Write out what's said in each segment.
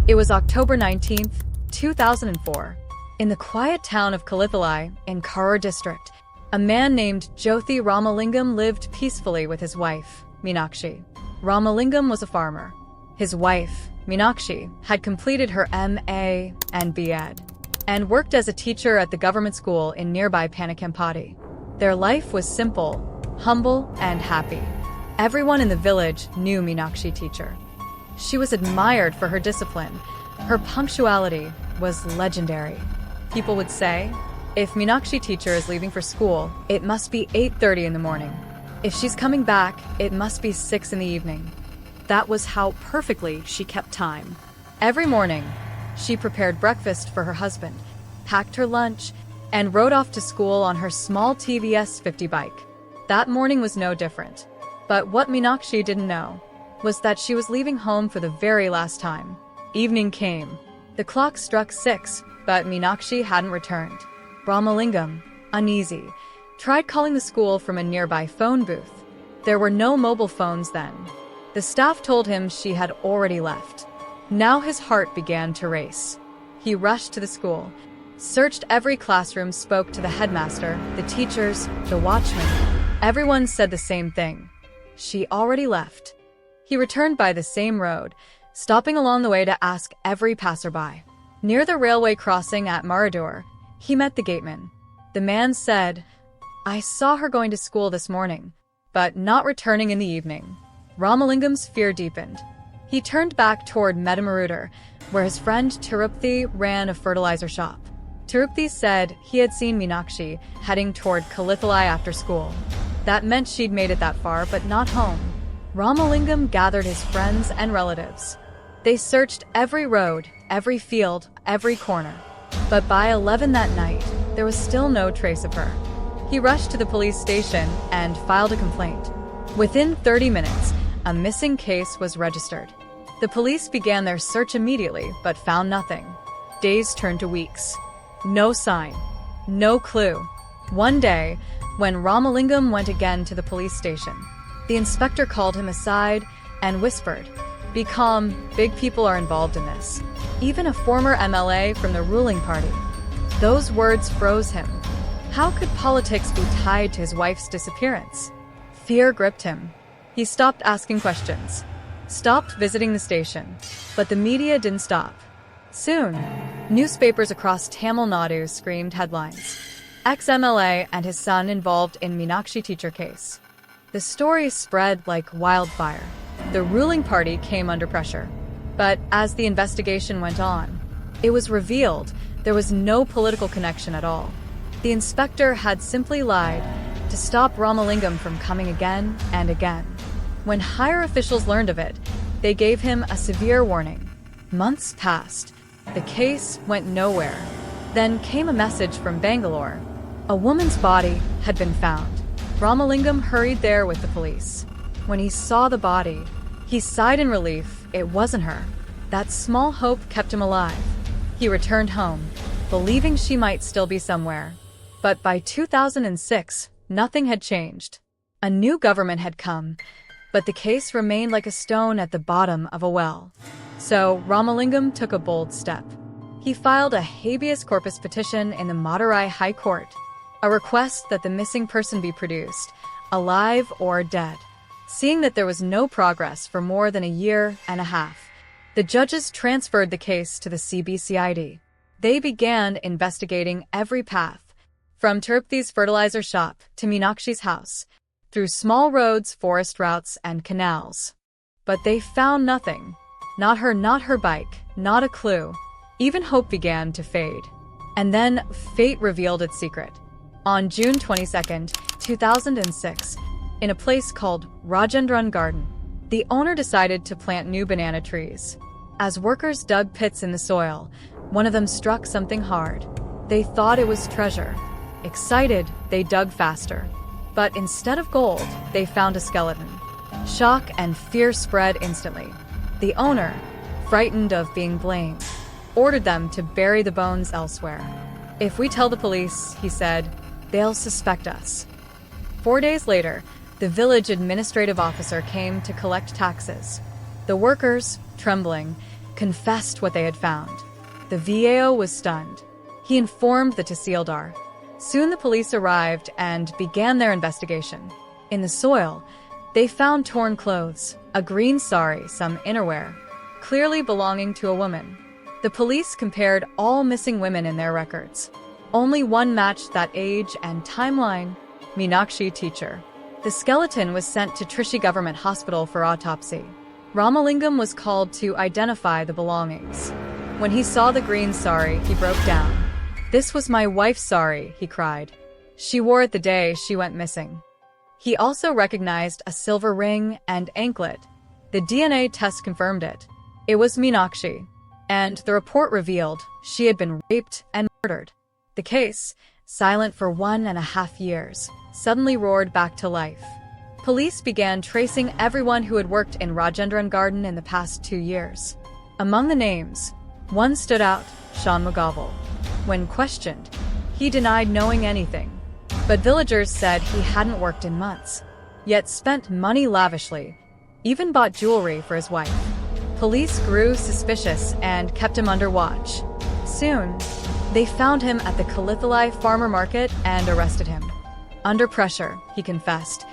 It was October 19th, 2004. In the quiet town of Kalithalai in Karur district, a man named Jyothi Ramalingam lived peacefully with his wife, Meenakshi. Ramalingam was a farmer. His wife, Meenakshi, had completed her MA and B.Ed. and worked as a teacher at the government school in nearby Panakampati. Their life was simple, humble, and happy. Everyone in the village knew Meenakshi teacher. She was admired for her discipline. Her punctuality was legendary. People would say, if Meenakshi teacher is leaving for school, it must be 8:30 in the morning. If she's coming back, it must be 6 in the evening. That was how perfectly she kept time. Every morning, she prepared breakfast for her husband, packed her lunch, and rode off to school on her small TVS 50 bike. That morning was no different. But what Meenakshi didn't know was that she was leaving home for the very last time. Evening came. The clock struck 6, but Meenakshi hadn't returned. Ramalingam, uneasy, tried calling the school from a nearby phone booth. There were no mobile phones then. The staff told him she had already left. Now his heart began to race. He rushed to the school, searched every classroom, spoke to the headmaster, the teachers, the watchman. Everyone said the same thing. She already left. He returned by the same road, stopping along the way to ask every passerby. Near the railway crossing at Maradur, he met the gateman. The man said, "I saw her going to school this morning, but not returning in the evening." Ramalingam's fear deepened. He turned back toward Metamarudar, where his friend Tirupthi ran a fertilizer shop. Tirupthi said he had seen Meenakshi heading toward Kalithalai after school. That meant she'd made it that far, but not home. Ramalingam gathered his friends and relatives. They searched every road, every field, every corner. But by 11 that night, there was still no trace of her. He rushed to the police station and filed a complaint. Within 30 minutes, a missing case was registered. The police began their search immediately, but found nothing. Days turned to weeks. No sign. No clue. One day, when Ramalingam went again to the police station, the inspector called him aside and whispered, "Be calm, big people are involved in this. Even a former MLA from the ruling party." Those words froze him. How could politics be tied to his wife's disappearance? Fear gripped him. He stopped asking questions, stopped visiting the station, but the media didn't stop. Soon, newspapers across Tamilnadu screamed headlines. Ex-MLA and his son involved in Meenakshi teacher case. The story spread like wildfire. The ruling party came under pressure. But as the investigation went on, it was revealed there was no political connection at all. The inspector had simply lied to stop Ramalingam from coming again and again. When higher officials learned of it, they gave him a severe warning. Months passed. The case went nowhere. Then came a message from Bangalore. A woman's body had been found. Ramalingam hurried there with the police. When he saw the body, he sighed in relief. It wasn't her. That small hope kept him alive. He returned home, believing she might still be somewhere. But by 2006, nothing had changed. A new government had come, but the case remained like a stone at the bottom of a well. So Ramalingam took a bold step. He filed a habeas corpus petition in the Madurai High Court, a request that the missing person be produced, alive or dead. Seeing that there was no progress for more than a year and a half, the judges transferred the case to the CBCID. They began investigating every path, from Tirupthi's fertilizer shop to Meenakshi's house, through small roads, forest routes, and canals. But they found nothing. Not her bike, not a clue. Even hope began to fade. And then fate revealed its secret. On June 22, 2006, in a place called Rajendran Garden, the owner decided to plant new banana trees. As workers dug pits in the soil, one of them struck something hard. They thought it was treasure. Excited, they dug faster. But instead of gold, they found a skeleton. Shock and fear spread instantly. The owner, frightened of being blamed, ordered them to bury the bones elsewhere. "If we tell the police," he said, "they'll suspect us." 4 days later, the village administrative officer came to collect taxes. The workers, trembling, confessed what they had found. The VAO was stunned. He informed the Tahsildar. Soon the police arrived and began their investigation. In the soil, they found torn clothes, a green sari, some innerwear, clearly belonging to a woman. The police compared all missing women in their records. Only one matched that age and timeline: Meenakshi, teacher. The skeleton was sent to Trichy Government Hospital for autopsy. Ramalingam was called to identify the belongings. When he saw the green sari, he broke down. "This was my wife's sari," he cried. "She wore it the day she went missing." He also recognized a silver ring and anklet. The DNA test confirmed it. It was Meenakshi, and the report revealed she had been raped and murdered. The case, silent for 1.5 years, suddenly roared back to life. Police began tracing everyone who had worked in Rajendran Garden in the past 2 years. Among the names, one stood out: Shanmugaval. When questioned, he denied knowing anything, but villagers said he hadn't worked in months, yet spent money lavishly, even bought jewelry for his wife. Police grew suspicious and kept him under watch. Soon, they found him at the Kalithalai farmer market and arrested him. Under pressure, he confessed,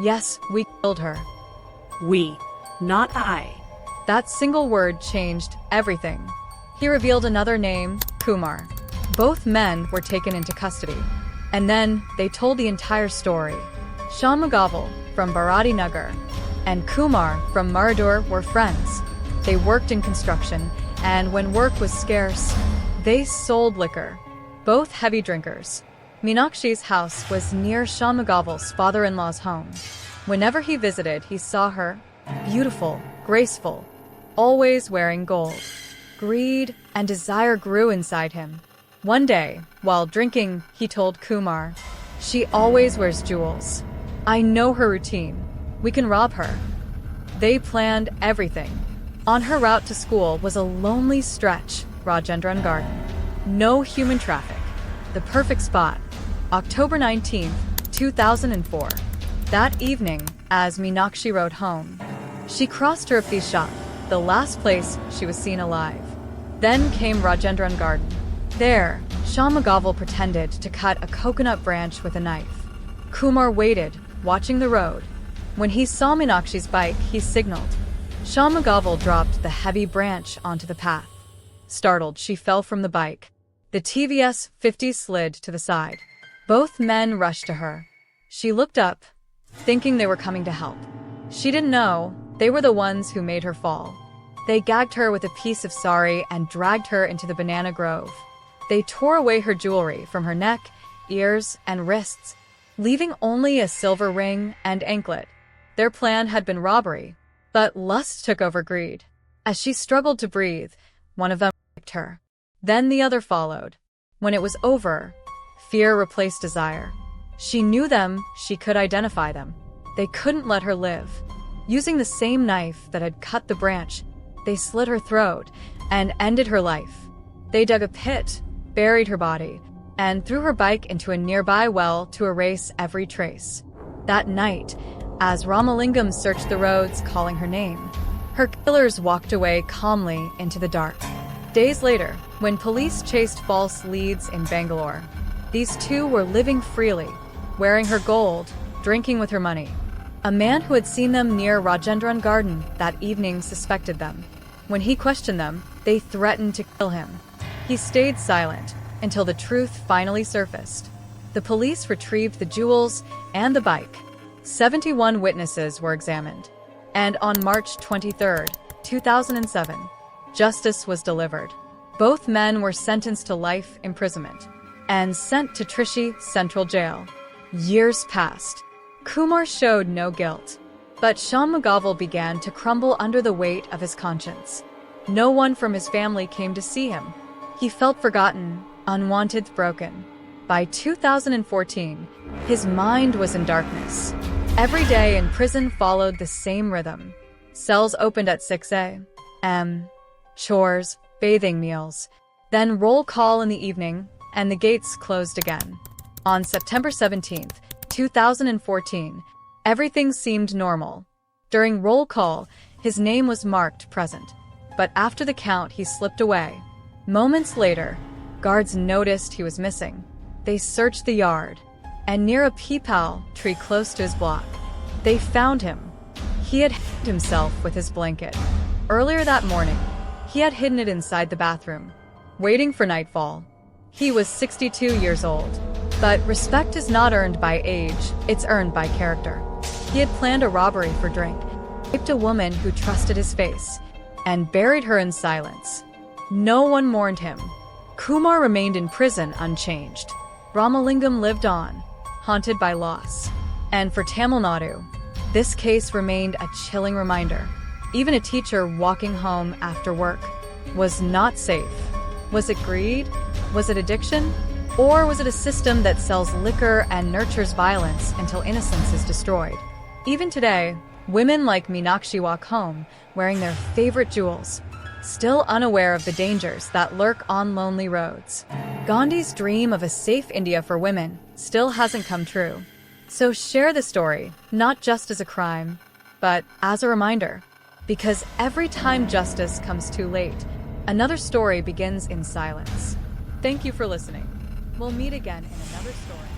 "Yes, we killed her." We, not I. That single word changed everything. He revealed another name: Kumar. Both men were taken into custody. And then they told the entire story. Shanmugaval from Bharati Nagar and Kumar from Maradur were friends. They worked in construction, and when work was scarce, they sold liquor. Both heavy drinkers. Meenakshi's house was near Shanmugaval's father-in-law's home. Whenever he visited, he saw her, beautiful, graceful, always wearing gold. Greed and desire grew inside him. One day, while drinking, he told Kumar, "She always wears jewels. I know her routine. We can rob her." They planned everything. On her route to school was a lonely stretch, Rajendran Garden. No human traffic. The perfect spot. October 19th, 2004. That evening, as Meenakshi rode home, she crossed Tirupati's shop, the last place she was seen alive. Then came Rajendran Garden. There, Shanmugaval pretended to cut a coconut branch with a knife. Kumar waited, watching the road. When he saw Meenakshi's bike, he signaled. Shanmugaval dropped the heavy branch onto the path. Startled, she fell from the bike. The TVS 50 slid to the side. Both men rushed to her. She looked up, thinking they were coming to help. She didn't know they were the ones who made her fall. They gagged her with a piece of sari and dragged her into the banana grove. They tore away her jewelry from her neck, ears, and wrists, leaving only a silver ring and anklet. Their plan had been robbery, but lust took over greed. As she struggled to breathe, one of them raped her. Then the other followed. When it was over, fear replaced desire. She knew them, she could identify them. They couldn't let her live. Using the same knife that had cut the branch, they slit her throat and ended her life. They dug a pit, buried her body, and threw her bike into a nearby well to erase every trace. That night, as Ramalingam searched the roads calling her name, her killers walked away calmly into the dark. Days later, when police chased false leads in Bangalore, these two were living freely, wearing her gold, drinking with her money. A man who had seen them near Rajendran Garden that evening suspected them. When he questioned them, they threatened to kill him. He stayed silent until the truth finally surfaced. The police retrieved the jewels and the bike. 71 witnesses were examined. And on March 23, 2007, justice was delivered. Both men were sentenced to life imprisonment and sent to Trichy Central Jail. Years passed. Kumar showed no guilt, but Shanmugaval began to crumble under the weight of his conscience. No one from his family came to see him. He felt forgotten, unwanted, broken. By 2014, his mind was in darkness. Every day in prison followed the same rhythm. Cells opened at 6 a.m., chores, bathing meals, then roll call in the evening, and the gates closed again. On September 17, 2014, everything seemed normal. During roll call, his name was marked present. but after the count, he slipped away. Moments later, guards noticed he was missing. They searched the yard, and near a peepal tree close to his block, they found him. He had hanged himself with his blanket. Earlier that morning, he had hidden it inside the bathroom, waiting for nightfall. He was 62 years old. But respect is not earned by age, it's earned by character. He had planned a robbery for drink, raped a woman who trusted his face, and buried her in silence. No one mourned him. Kumar remained in prison unchanged. Ramalingam lived on, haunted by loss. And for Tamilnadu, this case remained a chilling reminder. Even a teacher walking home after work was not safe. Was it greed? Was it addiction? Or was it a system that sells liquor and nurtures violence until innocence is destroyed? Even today, women like Meenakshi walk home wearing their favorite jewels, still unaware of the dangers that lurk on lonely roads. Gandhi's dream of a safe India for women still hasn't come true. So share the story, not just as a crime, but as a reminder. Because every time justice comes too late, another story begins in silence. Thank you for listening. We'll meet again in another story.